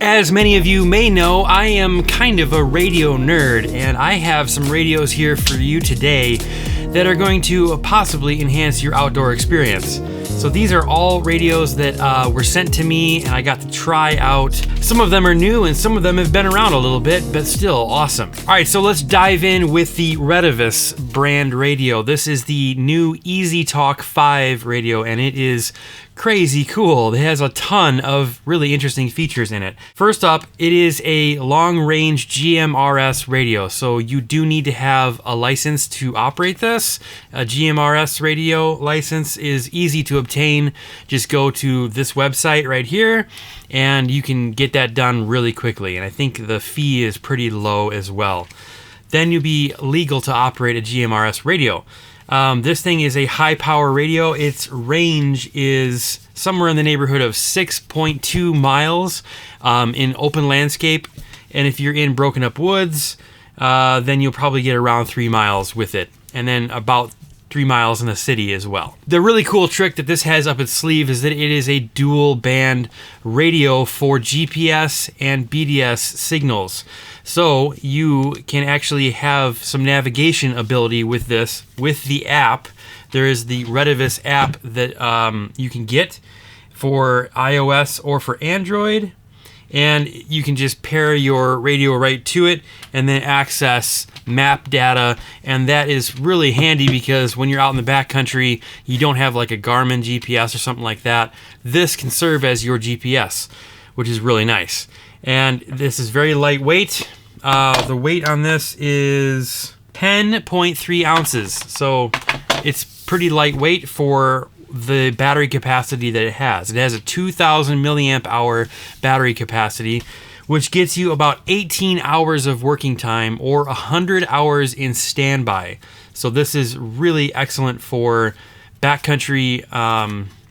As many of you may know, I am kind of a radio nerd, and I have some radios here for you today that are going to possibly enhance your outdoor experience. So these are all radios that were sent to me and I got to try out. Some of them are new and some of them have been around a little bit, but still awesome. All right, so let's dive in with the Retevis brand radio. This is the new EasyTalk 5 radio, and it is crazy cool. It has a ton of really interesting features in it. First up, it is a long-range GMRS radio, so you do need to have a license to operate this. A GMRS radio license is easy to obtain. Just go to this website right here, and you can get that done really quickly, and I think the fee is pretty low as well. Then you'll be legal to operate a GMRS radio. This thing is a high power radio. Its range is somewhere in the neighborhood of 6.2 miles in open landscape. And if you're in broken up woods, then you'll probably get around 3 miles with it. And then about 3 miles in the city as well. The really cool trick that this has up its sleeve is that it is a dual band radio for GPS and BDS signals. So you can actually have some navigation ability with this, with the app. There is the Retevis app that you can get for iOS or for Android. And you can just pair your radio right to it and then access map data. And that is really handy because when you're out in the backcountry, you don't have like a Garmin GPS or something like that. This can serve as your GPS, which is really nice. And this is very lightweight. The weight on this is 10.3 ounces. So it's pretty lightweight for the battery capacity that it has. It has a 2,000 milliamp hour battery capacity, which gets you about 18 hours of working time or 100 hours in standby. So this is really excellent for backcountry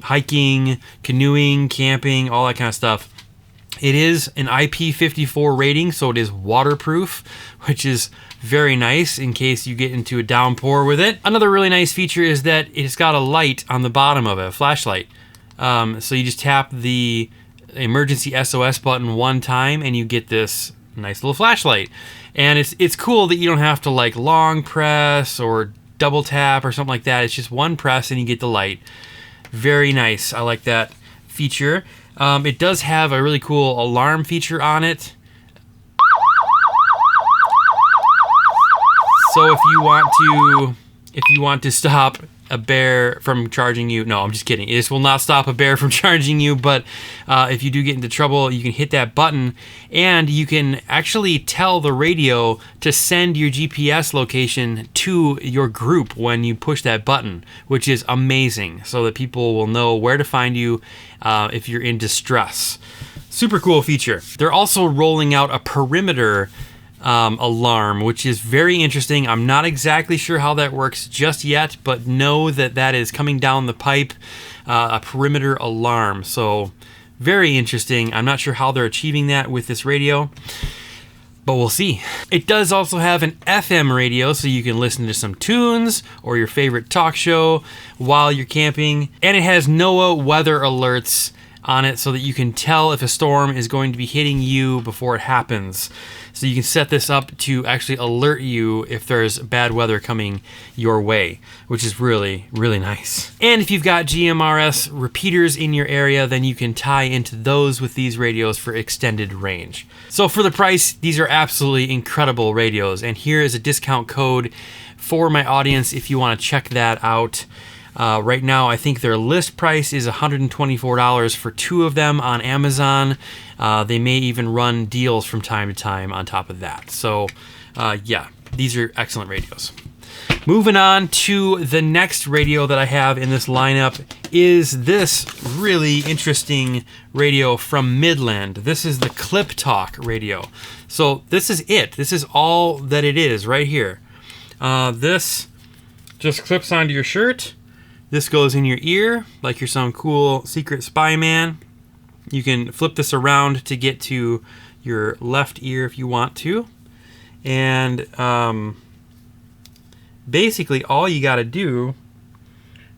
hiking, canoeing, camping, all that kind of stuff. It is an IP54 rating, so it is waterproof, which is very nice in case you get into a downpour with it. Another really nice feature is that it's got a light on the bottom of it, a flashlight. So you just tap the emergency SOS button one time and you get this nice little flashlight. And it's cool that you don't have to like long press or double tap or something like that. It's just one press and you get the light. Very nice. I like that feature. It does have a really cool alarm feature on it. So if you want to stop a bear from charging you, no, I'm just kidding. This will not stop a bear from charging you, but if you do get into trouble, you can hit that button and you can actually tell the radio to send your GPS location to your group when you push that button, which is amazing, so that people will know where to find you if you're in distress. Super cool feature. They're also rolling out a perimeter alarm, which is very interesting. I'm not exactly sure how that works just yet, but know that that is coming down the pipe, a perimeter alarm. So very interesting. I'm not sure how they're achieving that with this radio, but we'll see. It does also have an FM radio, so you can listen to some tunes or your favorite talk show while you're camping. And it has NOAA weather alerts on it so that you can tell if a storm is going to be hitting you before it happens. So you can set this up to actually alert you if there's bad weather coming your way, which is really, really nice. And if you've got GMRS repeaters in your area, then you can tie into those with these radios for extended range. So for the price, these are absolutely incredible radios. And here is a discount code for my audience if you want to check that out. Right now, I think their list price is $124 for 2 of them on Amazon. They may even run deals from time to time on top of that. So, yeah, these are excellent radios. Moving on to the next radio that I have in this lineup is this really interesting radio from Midland. This is the Clip Talk radio. So this is it. This is all that it is right here. This just clips onto your shirt. This goes in your ear like you're some cool secret spy man. You can flip this around to get to your left ear if you want to. And basically all you got to do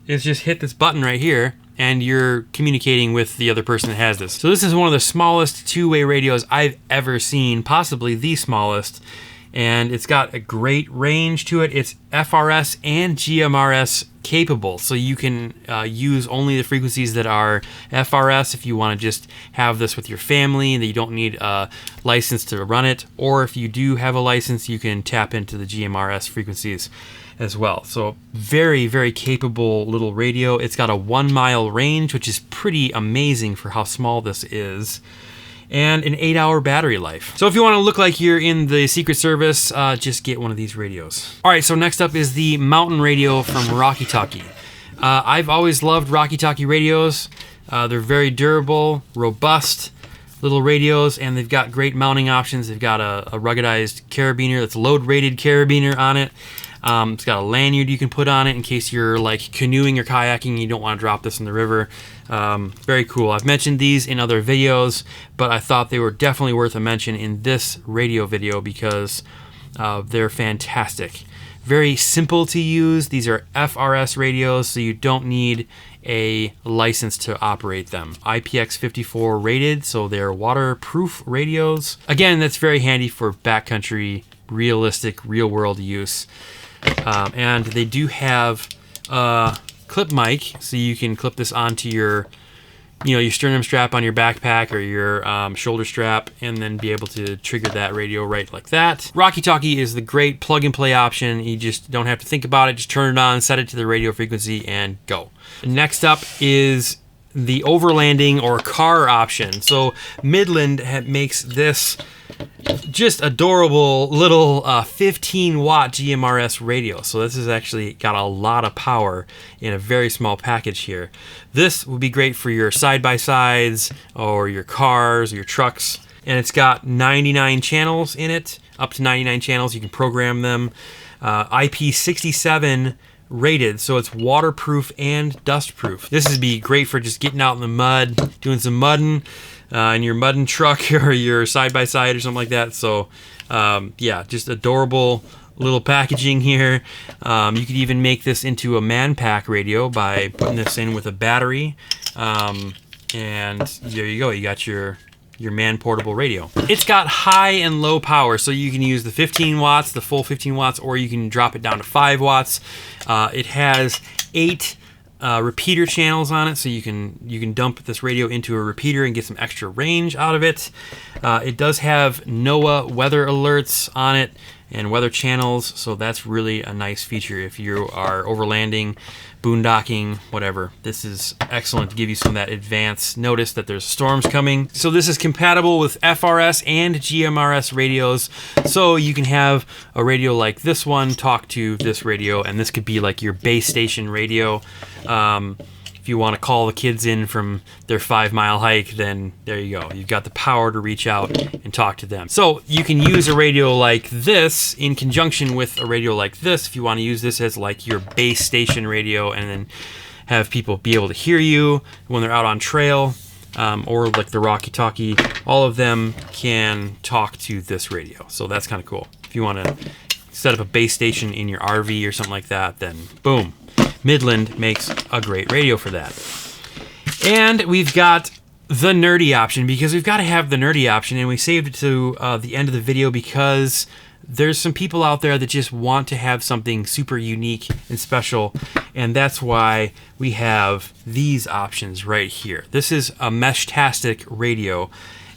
is just hit this button right here and you're communicating with the other person that has this. So this is one of the smallest two-way radios I've ever seen, possibly the smallest, and it's got a great range to it. It's FRS and GMRS capable, so you can use only the frequencies that are FRS if you want to just have this with your family and that you don't need a license to run it, or if you do have a license, you can tap into the GMRS frequencies as well. So very, very capable little radio. It's got a 1 mile range, which is pretty amazing for how small this is, and an 8-hour battery life. So if you want to look like you're in the Secret Service, just get one of these radios. All right, so next up is the Mountain Radio from Rocky Talkie. I've always loved Rocky Talkie radios. They're very durable, robust little radios, and they've got great mounting options. They've got a ruggedized carabiner that's load-rated carabiner on it. It's got a lanyard you can put on it in case you're like canoeing or kayaking and you don't want to drop this in the river. Very cool. I've mentioned these in other videos, but I thought they were definitely worth a mention in this radio video because they're fantastic. Very simple to use. These are FRS radios, so you don't need a license to operate them. IPX54 rated, so they're waterproof radios. Again, that's very handy for backcountry, realistic, real-world use. And they do have a clip mic, so you can clip this onto your sternum strap on your backpack or your shoulder strap, and then be able to trigger that radio right like that. Rocky Talkie is the great plug-and-play option. You just don't have to think about it. Just turn it on, set it to the radio frequency, and go. Next up is the Overlanding or car option. So Midland makes this just adorable little 15-watt GMRS radio. So this has actually got a lot of power in a very small package here. This would be great for your side-by-sides or your cars or your trucks. And it's got 99 channels in it, up to 99 channels. You can program them. IP67 rated, so it's waterproof and dustproof. This would be great for just getting out in the mud, doing some mudding in your mudding truck or your side-by-side or something like that. So yeah, just adorable little packaging here. You could even make this into a man pack radio by putting this in with a battery, and there you go. You got your man portable radio. It's got high and low power, so you can use the 15 watts, the full 15 watts, or you can drop it down to 5 watts. It has 8 repeater channels on it, so you can dump this radio into a repeater and get some extra range out of it. It does have NOAA weather alerts on it and weather channels, so that's really a nice feature if you are overlanding, boondocking, whatever. This is excellent to give you some of that advance notice that there's storms coming. So this is compatible with FRS and GMRS radios, so you can have a radio like this one talk to this radio, and this could be like your base station radio. If you want to call the kids in from their 5-mile hike, then there you go. You've got the power to reach out and talk to them. So you can use a radio like this in conjunction with a radio like this if you want to use this as like your base station radio, and then have people be able to hear you when they're out on trail, or like the Rocky Talkie. All of them can talk to this radio, so that's kind of cool. If you want to set up a base station in your RV or something like that, then boom. Midland makes a great radio for that. And we've got the nerdy option, because we've got to have the nerdy option, and we saved it to the end of the video because there's some people out there that just want to have something super unique and special, and that's why we have these options right here. This is a Meshtastic radio,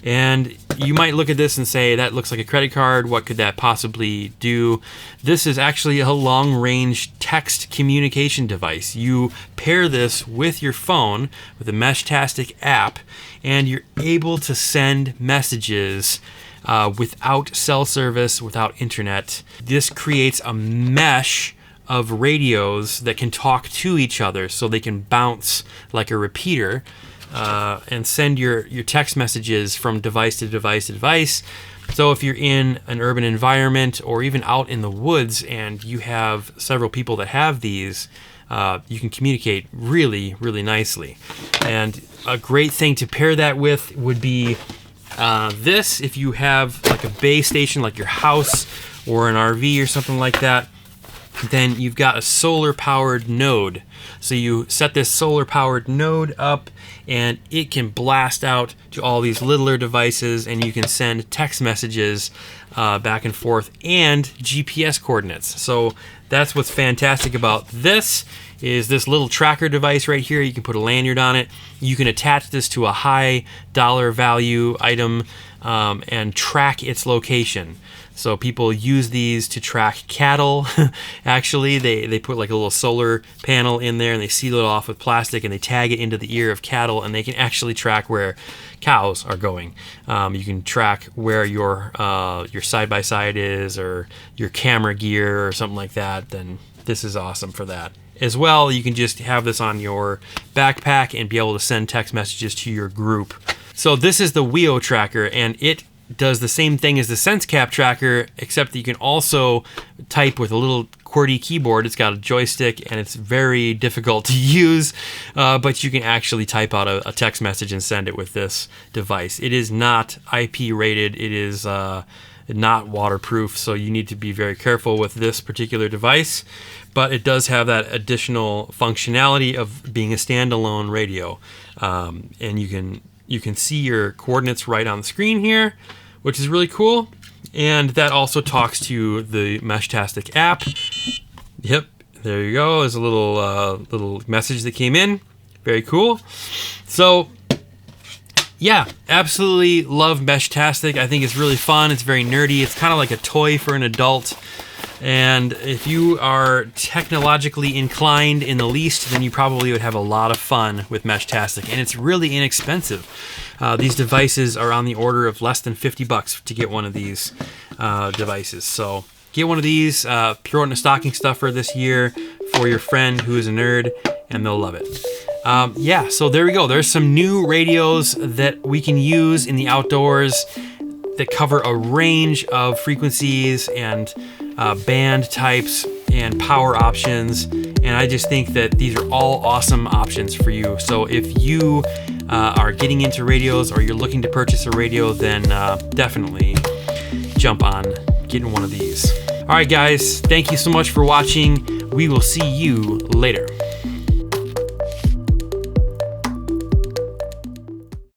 and you might look at this and say, that looks like a credit card. What could that possibly do? This is actually a long-range text communication device. You pair this with your phone, with the Meshtastic app, and you're able to send messages without cell service, without internet. This creates a mesh of radios that can talk to each other, so they can bounce like a repeater. And send your text messages from device to device to device. So if you're in an urban environment or even out in the woods and you have several people that have these, you can communicate really, really nicely. And a great thing to pair that with would be this. If you have like a base station like your house or an RV or something like that, then you've got a solar powered node. So you set this solar powered node up and it can blast out to all these littler devices, and you can send text messages back and forth and GPS coordinates. So that's what's fantastic about this, is this little tracker device right here. You can put a lanyard on it. You can attach this to a high dollar value item and track its location. So people use these to track cattle. Actually, they put like a little solar panel in there and they seal it off with plastic and they tag it into the ear of cattle, and they can actually track where cows are going. You can track where your side-by-side is, or your camera gear or something like that. Then this is awesome for that. As well, you can just have this on your backpack and be able to send text messages to your group. So this is the WIO tracker, and it does the same thing as the SenseCap tracker, except that you can also type with a little QWERTY keyboard. It's got a joystick and it's very difficult to use, but you can actually type out a text message and send it with this device. It is not IP rated. It is not waterproof, so you need to be very careful with this particular device, but it does have that additional functionality of being a standalone radio, and you can see your coordinates right on the screen here, which is really cool. And that also talks to the Meshtastic app. Yep, there you go. There's a little message that came in. Very cool. So yeah, absolutely love Meshtastic. I think it's really fun. It's very nerdy. It's kind of like a toy for an adult. And if you are technologically inclined in the least, then you probably would have a lot of fun with Meshtastic. And it's really inexpensive. These devices are on the order of less than $50 to get one of these devices. So get one of these, throw it in a stocking stuffer this year for your friend who is a nerd, and they'll love it. Yeah, so there we go. There's some new radios that we can use in the outdoors that cover a range of frequencies and band types and power options, and I just think that these are all awesome options for you. So if you are getting into radios, or you're looking to purchase a radio, then definitely jump on getting one of these. All right, guys, thank you so much for watching. We will see you later.